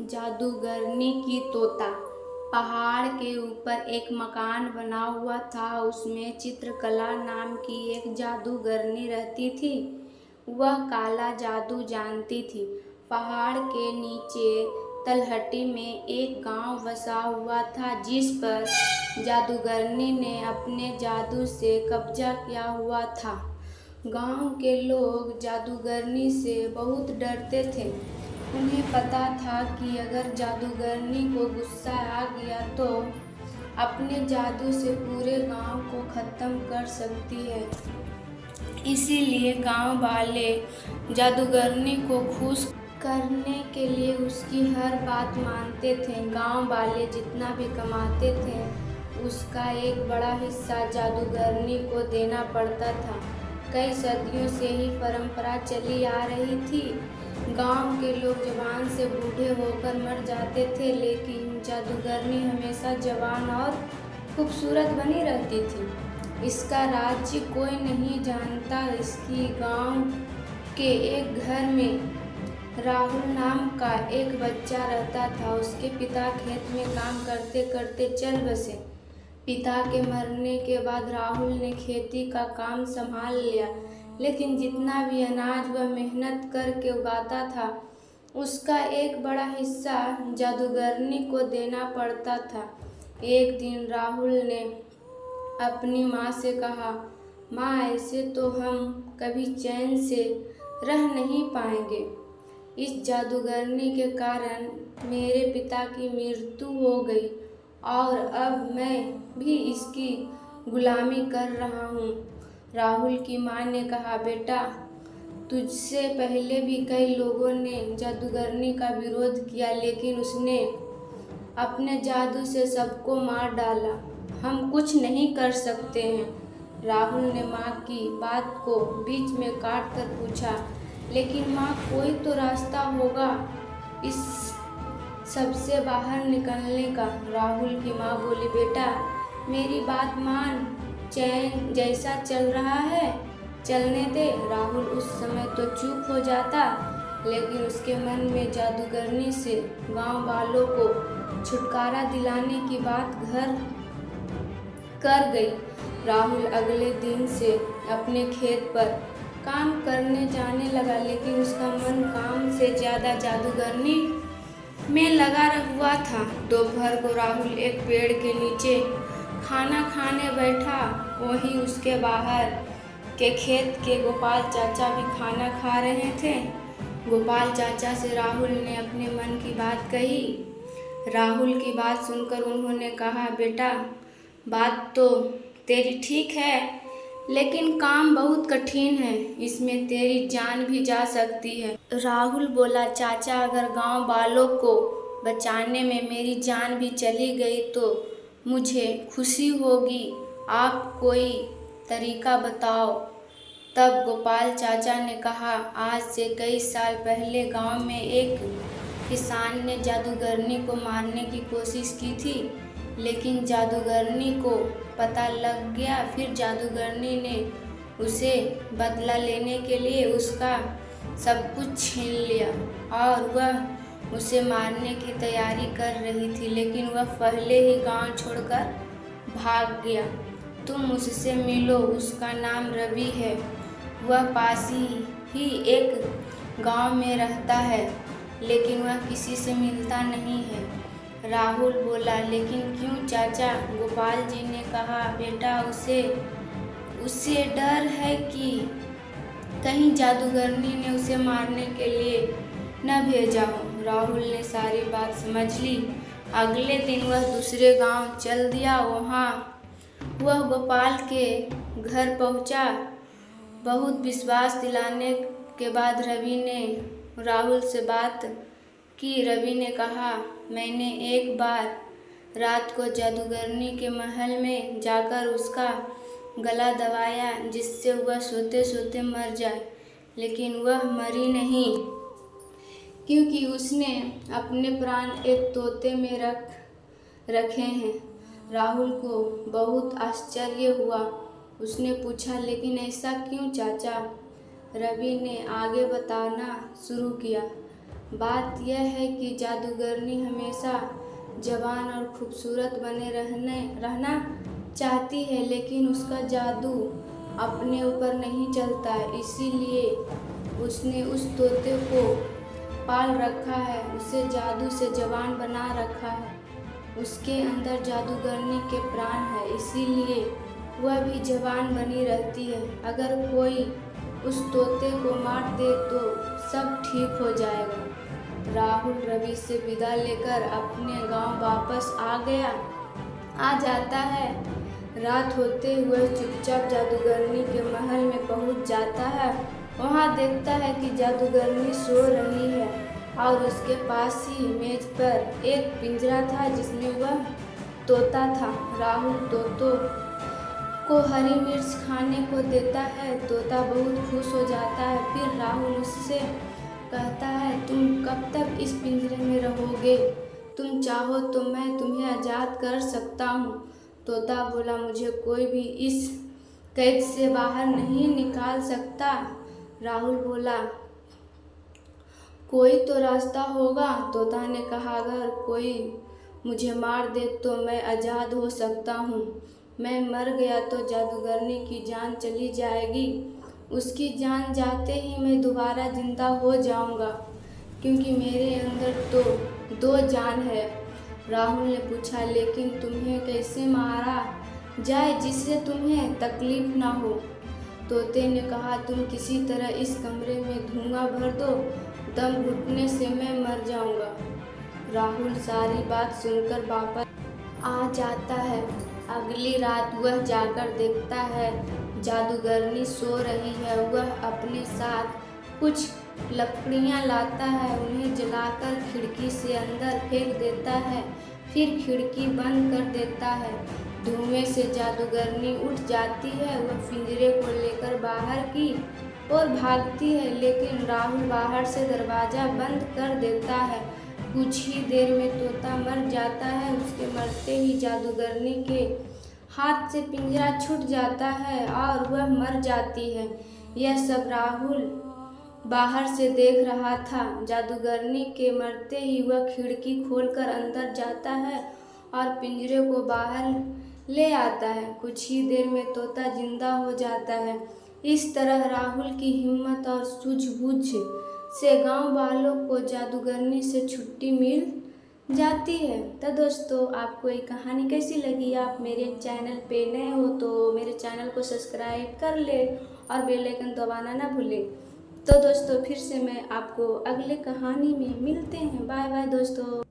जादूगरनी की तोता। पहाड़ के ऊपर एक मकान बना हुआ था। उसमें चित्रकला नाम की एक जादूगरनी रहती थी। वह काला जादू जानती थी। पहाड़ के नीचे तलहटी में एक गांव बसा हुआ था, जिस पर जादूगरनी ने अपने जादू से कब्जा किया हुआ था। गांव के लोग जादूगरनी से बहुत डरते थे। उन्हें पता था कि अगर जादूगरनी को गुस्सा आ गया तो अपने जादू से पूरे गांव को खत्म कर सकती है। इसीलिए गांव वाले जादूगरनी को खुश करने के लिए उसकी हर बात मानते थे। गांव वाले जितना भी कमाते थे, उसका एक बड़ा हिस्सा जादूगरनी को देना पड़ता था। कई सदियों से ही परंपरा चली आ रही थी। गांव के लोग जवान से बूढ़े होकर मर जाते थे, लेकिन जादूगरनी हमेशा जवान और खूबसूरत बनी रहती थी। इसका राज्य कोई नहीं जानता। इसकी गांव के एक घर में राहुल नाम का एक बच्चा रहता था। उसके पिता खेत में काम करते करते चल बसे। पिता के मरने के बाद राहुल ने खेती का काम संभाल लिया, लेकिन जितना भी अनाज वह मेहनत करके उगाता था, उसका एक बड़ा हिस्सा जादूगरनी को देना पड़ता था। एक दिन राहुल ने अपनी माँ से कहा, माँ, ऐसे तो हम कभी चैन से रह नहीं पाएंगे। इस जादूगरनी के कारण मेरे पिता की मृत्यु हो गई और अब मैं भी इसकी गुलामी कर रहा हूँ। राहुल की माँ ने कहा, बेटा, तुझसे पहले भी कई लोगों ने जादूगरनी का विरोध किया, लेकिन उसने अपने जादू से सबको मार डाला। हम कुछ नहीं कर सकते हैं। राहुल ने माँ की बात को बीच में काट कर पूछा, लेकिन माँ, कोई तो रास्ता होगा इस सबसे बाहर निकलने का। राहुल की माँ बोली, बेटा, मेरी बात मान, चैन जैसा चल रहा है चलने दे। राहुल उस समय तो चुप हो जाता, लेकिन उसके मन में जादूगरनी से गांव वालों को छुटकारा दिलाने की बात घर कर गई। राहुल अगले दिन से अपने खेत पर काम करने जाने लगा, लेकिन उसका मन काम से ज़्यादा जादूगरनी में लगा हुआ था। दोपहर को राहुल एक पेड़ के नीचे खाना खाने बैठा। वहीं उसके बाहर के खेत के गोपाल चाचा भी खाना खा रहे थे। गोपाल चाचा से राहुल ने अपने मन की बात कही। राहुल की बात सुनकर उन्होंने कहा, बेटा, बात तो तेरी ठीक है, लेकिन काम बहुत कठिन है। इसमें तेरी जान भी जा सकती है। राहुल बोला, चाचा, अगर गांव वालों को बचाने में मेरी जान भी चली गई तो मुझे खुशी होगी। आप कोई तरीका बताओ। तब गोपाल चाचा ने कहा, आज से कई साल पहले गांव में एक किसान ने जादूगरनी को मारने की कोशिश की थी, लेकिन जादूगरनी को पता लग गया। फिर जादूगरनी ने उसे बदला लेने के लिए उसका सब कुछ छीन लिया और वह उसे मारने की तैयारी कर रही थी, लेकिन वह पहले ही गांव छोड़कर भाग गया। तुम उससे मिलो, उसका नाम रवि है। वह पास ही एक गांव में रहता है, लेकिन वह किसी से मिलता नहीं है। राहुल बोला, लेकिन क्यों चाचा? गोपाल जी ने कहा, बेटा, उसे डर है कि कहीं जादूगरनी ने उसे मारने के लिए न भेजा हो। राहुल ने सारी बात समझ ली। अगले दिन वह दूसरे गांव चल दिया। वहां वह गोपाल के घर पहुंचा। बहुत विश्वास दिलाने के बाद रवि ने राहुल से बात की। रवि ने कहा, मैंने एक बार रात को जादूगरनी के महल में जाकर उसका गला दबाया, जिससे वह सोते सोते मर जाए, लेकिन वह मरी नहीं, क्योंकि उसने अपने प्राण एक तोते में रखे हैं। राहुल को बहुत आश्चर्य हुआ। उसने पूछा, लेकिन ऐसा क्यों चाचा? रवि ने आगे बताना शुरू किया। बात यह है कि जादूगरनी हमेशा जवान और खूबसूरत बने रहना चाहती है, लेकिन उसका जादू अपने ऊपर नहीं चलता, इसीलिए उसने उस तोते को पाल रखा है, उसे जादू से जवान बना रखा है। उसके अंदर जादूगरनी के प्राण है, इसीलिए वह भी जवान बनी रहती है। अगर कोई उस तोते को मार दे तो सब ठीक हो जाएगा। राहुल रवि से विदा लेकर अपने गांव वापस आ जाता है। रात होते हुए चुपचाप जादूगरनी के महल में पहुंच जाता है। वहां देखता है कि जादूगरनी सो रही है और उसके पास ही मेज पर एक पिंजरा था जिसमें वह तोता था। राहुल तोतों को हरी मिर्च खाने को देता है। तोता बहुत खुश हो जाता है। फिर राहुल उससे कहता है, तुम कब तक इस पिंजरे में रहोगे? तुम चाहो तो मैं तुम्हें आज़ाद कर सकता हूँ। तोता बोला, मुझे कोई भी इस कैद से बाहर नहीं निकाल सकता। राहुल बोला, कोई तो रास्ता होगा। तोता ने कहा, अगर कोई मुझे मार दे तो मैं आज़ाद हो सकता हूँ। मैं मर गया तो जादूगरनी की जान चली जाएगी। उसकी जान जाते ही मैं दोबारा जिंदा हो जाऊंगा, क्योंकि मेरे अंदर तो दो जान है। राहुल ने पूछा, लेकिन तुम्हें कैसे मारा जाए जिससे तुम्हें तकलीफ ना हो? तोते ने कहा, तुम किसी तरह इस कमरे में धुआं भर दो, दम घुटने से मैं मर जाऊंगा। राहुल सारी बात सुनकर वापस आ जाता है। अगली रात वह जाकर देखता है जादूगरनी सो रही है। वह अपने साथ कुछ लकड़ियां लाता है, उन्हें जलाकर खिड़की से अंदर फेंक देता है, फिर खिड़की बंद कर देता है। धुएं से जादूगरनी उठ जाती है। वह पिंजरे को लेकर बाहर की ओर भागती है, लेकिन राहुल बाहर से दरवाज़ा बंद कर देता है। कुछ ही देर में तोता मर जाता है। उसके मरते ही जादूगरनी के हाथ से पिंजरा छूट जाता है और वह मर जाती है। यह सब राहुल बाहर से देख रहा था। जादूगरनी के मरते ही वह खिड़की खोलकर अंदर जाता है और पिंजरे को बाहर ले आता है। कुछ ही देर में तोता जिंदा हो जाता है। इस तरह राहुल की हिम्मत और सूझबूझ से गांव वालों को जादूगरनी से छुट्टी मिल जाती है। तो दोस्तों, आपको ये कहानी कैसी लगी? आप मेरे चैनल पे नए हो तो मेरे चैनल को सब्सक्राइब कर ले और बेल आइकन दबाना ना भूलें। तो दोस्तों, फिर से मैं आपको अगले कहानी में मिलते हैं। बाय बाय दोस्तों।